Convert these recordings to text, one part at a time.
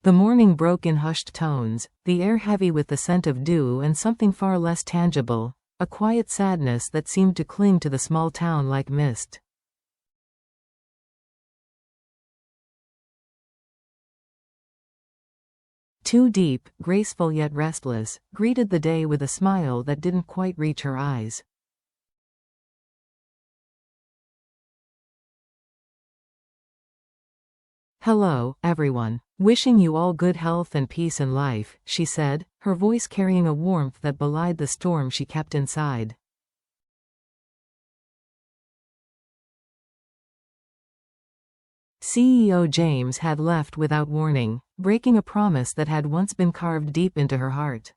The morning broke in hushed tones, the air heavy with the scent of dew and something far less tangible, a quiet sadness that seemed to cling to the small town like mist. Tu Diep, graceful yet restless, greeted the day with a smile that didn't quite reach her eyes. "Hello, everyone. Wishing you all good health and peace in life," she said, her voice carrying a warmth that belied the storm she kept inside. CEO James had left without warning, breaking a promise that had once been carved deep into her heart.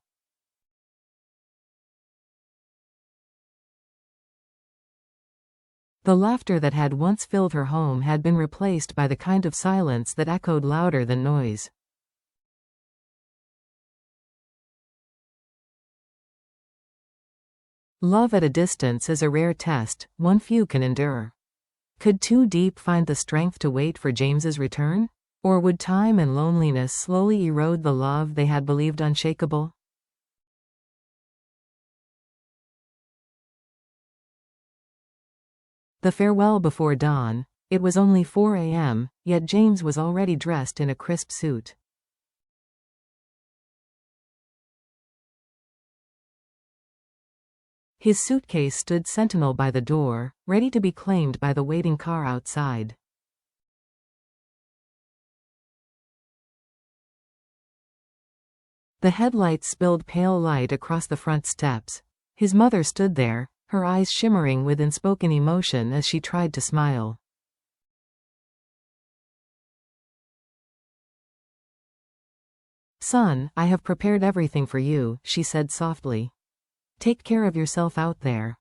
The laughter that had once filled her home had been replaced by the kind of silence that echoed louder than noise. Love at a distance is a rare test, one few can endure. Could Tu Diep find the strength to wait for James's return? Or would time and loneliness slowly erode the love they had believed unshakable? The farewell before dawn. It was only 4 a.m., yet James was already dressed in a crisp suit. His suitcase stood sentinel by the door, ready to be claimed by the waiting car outside. The headlights spilled pale light across the front steps. His mother stood there, her eyes shimmering with unspoken emotion as she tried to smile. "Son, I have prepared everything for you," she said softly. "Take care of yourself out there."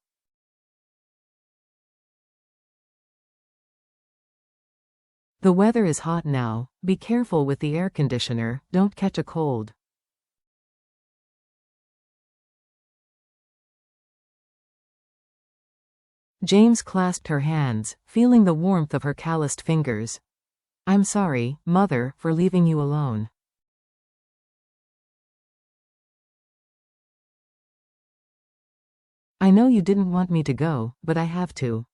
"The weather is hot now. Be careful with the air conditioner, don't catch a cold." James clasped her hands, feeling the warmth of her calloused fingers. "I'm sorry, Mother, for leaving you alone." "I know you didn't want me to go, but I have to.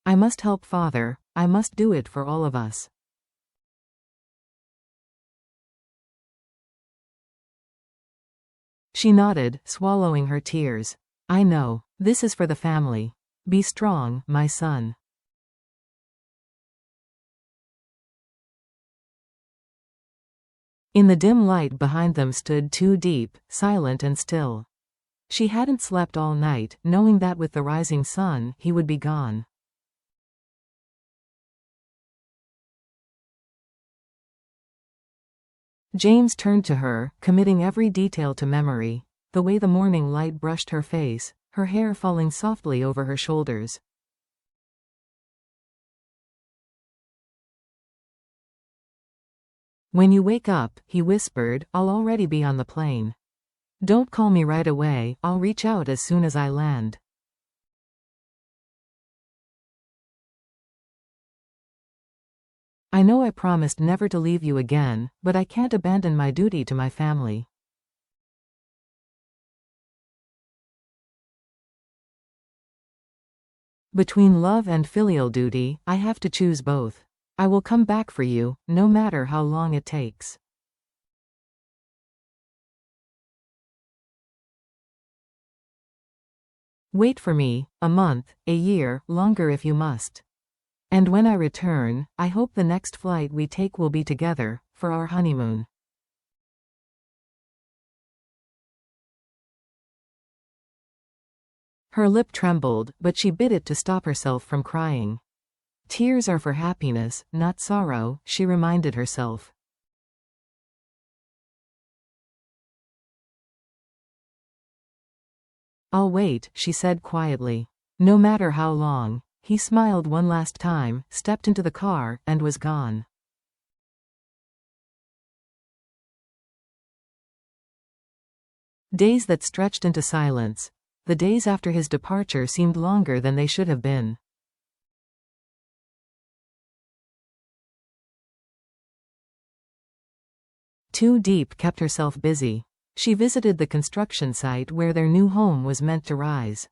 I must help Father, I must do it for all of us." She nodded, swallowing her tears. "I know. This is for the family. Be strong, my son." In the dim light behind them stood Tu Diep, silent and still. She hadn't slept all night, knowing that with the rising sun, he would be gone. James turned to her, committing every detail to memory. The way the morning light brushed her face, her hair falling softly over her shoulders. "When you wake up," he whispered, "I'll already be on the plane. Don't call me right away, I'll reach out as soon as I land." "I know I promised never to leave you again, but I can't abandon my duty to my family." Between love and filial duty, I have to choose both. I will come back for you, no matter how long it takes. Wait for me, a month, a year, longer if you must. And when I return, I hope the next flight we take will be together, for our honeymoon. Her lip trembled, but she bit it to stop herself from crying. Tears are for happiness, not sorrow, she reminded herself. "I'll wait," she said quietly. "No matter how long." He smiled one last time, stepped into the car, and was gone. Days that stretched into silence. The days after his departure seemed longer than they should have been. Tu Diep kept herself busy. She visited the construction site where their new home was meant to rise.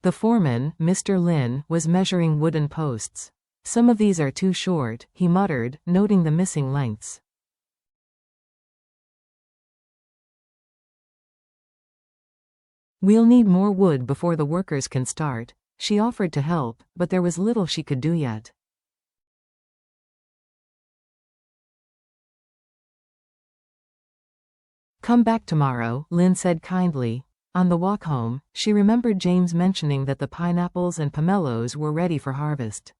The foreman, Mr. Lin, was measuring wooden posts. "Some of these are too short," he muttered, noting the missing lengths. "We'll need more wood before the workers can start." She offered to help, but there was little she could do yet. "Come back tomorrow," Lynn said kindly. On the walk home, she remembered James mentioning that the pineapples and pomelos were ready for harvest.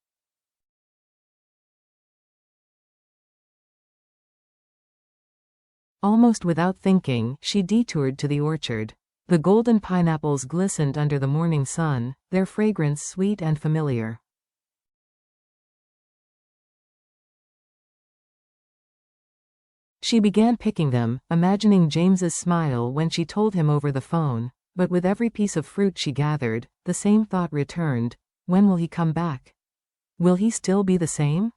Almost without thinking, she detoured to the orchard. The golden pineapples glistened under the morning sun, their fragrance sweet and familiar. She began picking them, imagining James's smile when she told him over the phone, but with every piece of fruit she gathered, the same thought returned: when will he come back? Will he still be the same?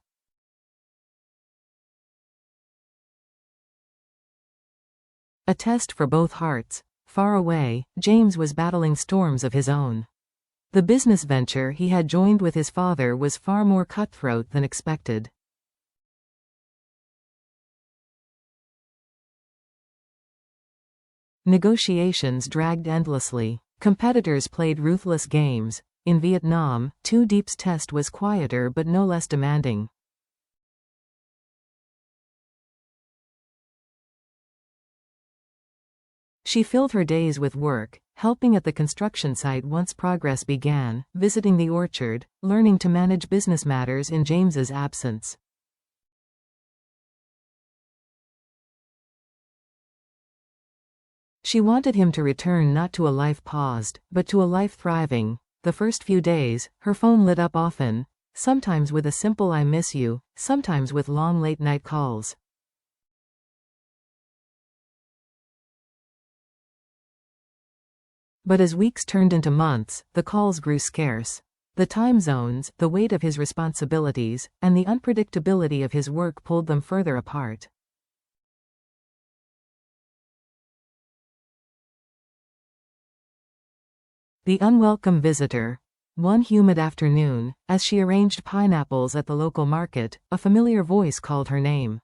A test for both hearts. Far away, James was battling storms of his own. The business venture he had joined with his father was far more cutthroat than expected. Negotiations dragged endlessly. Competitors played ruthless games. In Vietnam, Tu Diep's test was quieter but no less demanding. She filled her days with work, helping at the construction site once progress began, visiting the orchard, learning to manage business matters in James's absence. She wanted him to return not to a life paused, but to a life thriving. The first few days, her phone lit up often, sometimes with a simple "I miss you," sometimes with long late-night calls. But as weeks turned into months, the calls grew scarce. The time zones, the weight of his responsibilities, and the unpredictability of his work pulled them further apart. The unwelcome visitor. One humid afternoon, as she arranged pineapples at the local market, a familiar voice called her name.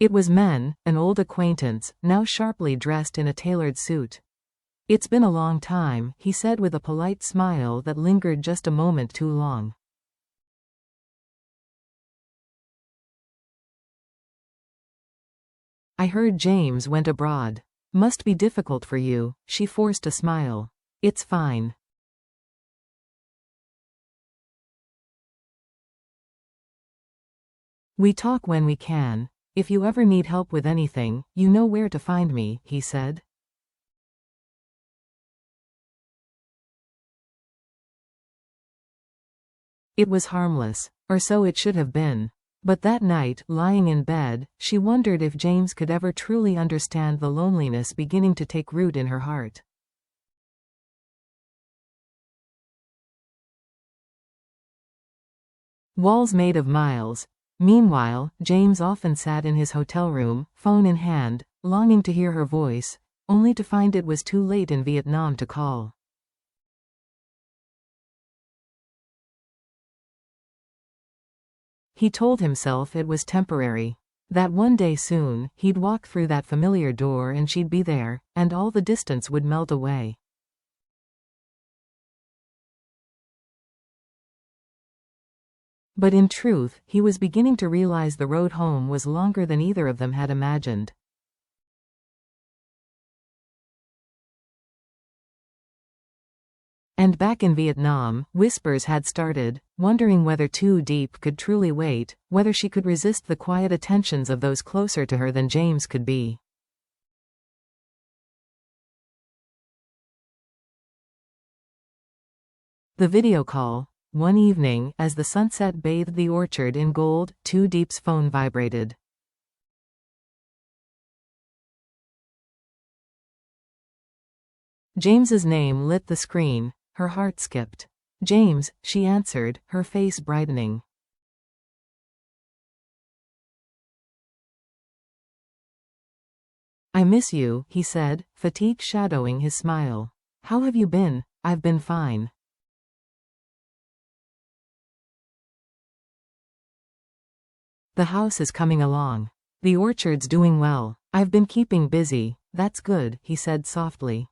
It was Men, an old acquaintance, now sharply dressed in a tailored suit. "It's been a long time," he said with a polite smile that lingered just a moment too long. "I heard James went abroad. Must be difficult for you," she forced a smile. "It's fine. We talk when we can. If you ever need help with anything, you know where to find me," he said. It was harmless, or so it should have been. But that night, lying in bed, she wondered if James could ever truly understand the loneliness beginning to take root in her heart. Walls made of miles. Meanwhile, James often sat in his hotel room, phone in hand, longing to hear her voice, only to find it was too late in Vietnam to call. He told himself it was temporary. That one day soon, he'd walk through that familiar door and she'd be there, and all the distance would melt away. But in truth, he was beginning to realize the road home was longer than either of them had imagined. And back in Vietnam, whispers had started, wondering whether Tu Diep could truly wait, whether she could resist the quiet attentions of those closer to her than James could be. The video call. One evening, as the sunset bathed the orchard in gold, Tu Diep's phone vibrated. James's name lit the screen. Her heart skipped. "James," she answered, her face brightening. "I miss you," he said, fatigue shadowing his smile. "How have you been?" "I've been fine." "The house is coming along. The orchard's doing well. I've been keeping busy." "That's good," he said softly.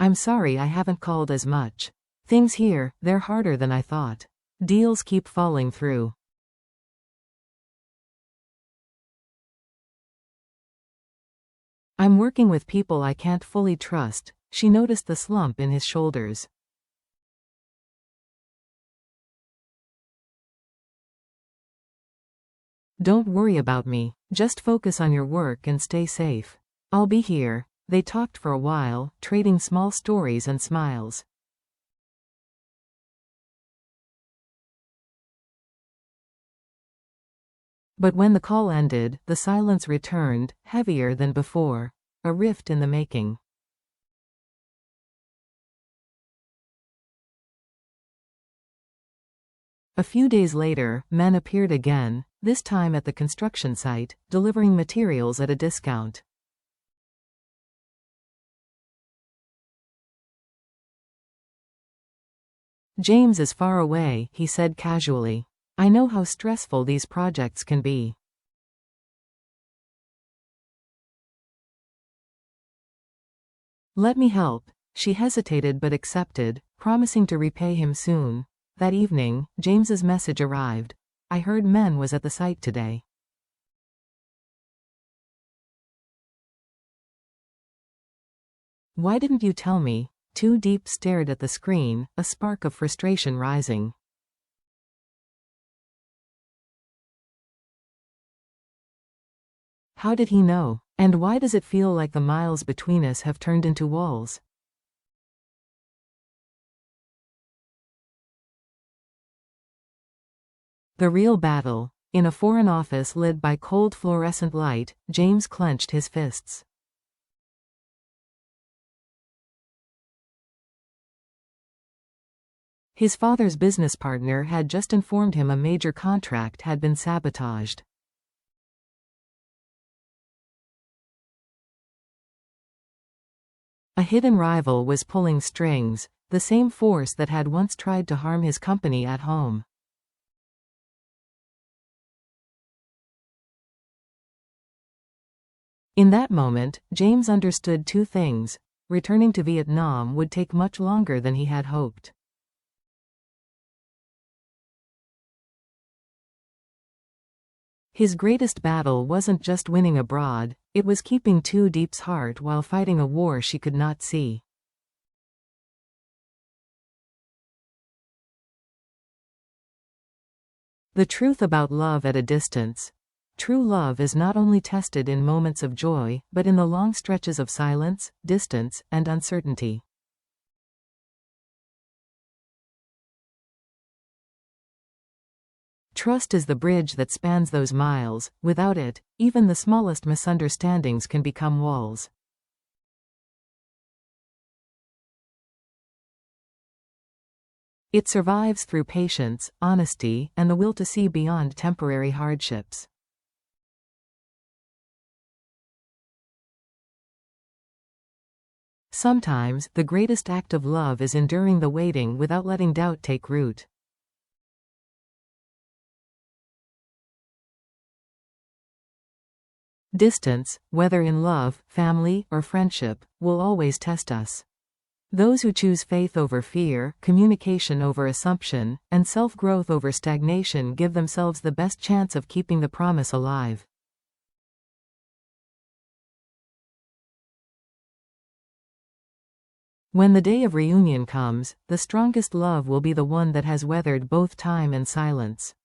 "I'm sorry I haven't called as much. Things here, they're harder than I thought. Deals keep falling through." "I'm working with people I can't fully trust." She noticed the slump in his shoulders. "Don't worry about me. Just focus on your work and stay safe. I'll be here." They talked for a while, trading small stories and smiles. But when the call ended, the silence returned, heavier than before. A rift in the making. A few days later, men appeared again, this time at the construction site, delivering materials at a discount. "James is far away," he said casually. "I know how stressful these projects can be." "Let me help." She hesitated but accepted, promising to repay him soon. That evening, James's message arrived. "I heard Men was at the site today." "Why didn't you tell me?" Tu Diep stared at the screen, a spark of frustration rising. How did he know? And why does it feel like the miles between us have turned into walls? The real battle. In a foreign office lit by cold fluorescent light, James clenched his fists. His father's business partner had just informed him a major contract had been sabotaged. A hidden rival was pulling strings, the same force that had once tried to harm his company at home. In that moment, James understood two things. Returning to Vietnam would take much longer than he had hoped. His greatest battle wasn't just winning abroad, it was keeping Tu Diep's heart while fighting a war she could not see. The truth about love at a distance. True love is not only tested in moments of joy, but in the long stretches of silence, distance, and uncertainty. Trust is the bridge that spans those miles. Without it, even the smallest misunderstandings can become walls. It survives through patience, honesty, and the will to see beyond temporary hardships. Sometimes, the greatest act of love is enduring the waiting without letting doubt take root. Distance, whether in love, family, or friendship, will always test us. Those who choose faith over fear, communication over assumption, and self-growth over stagnation give themselves the best chance of keeping the promise alive. When the day of reunion comes, the strongest love will be the one that has weathered both time and silence.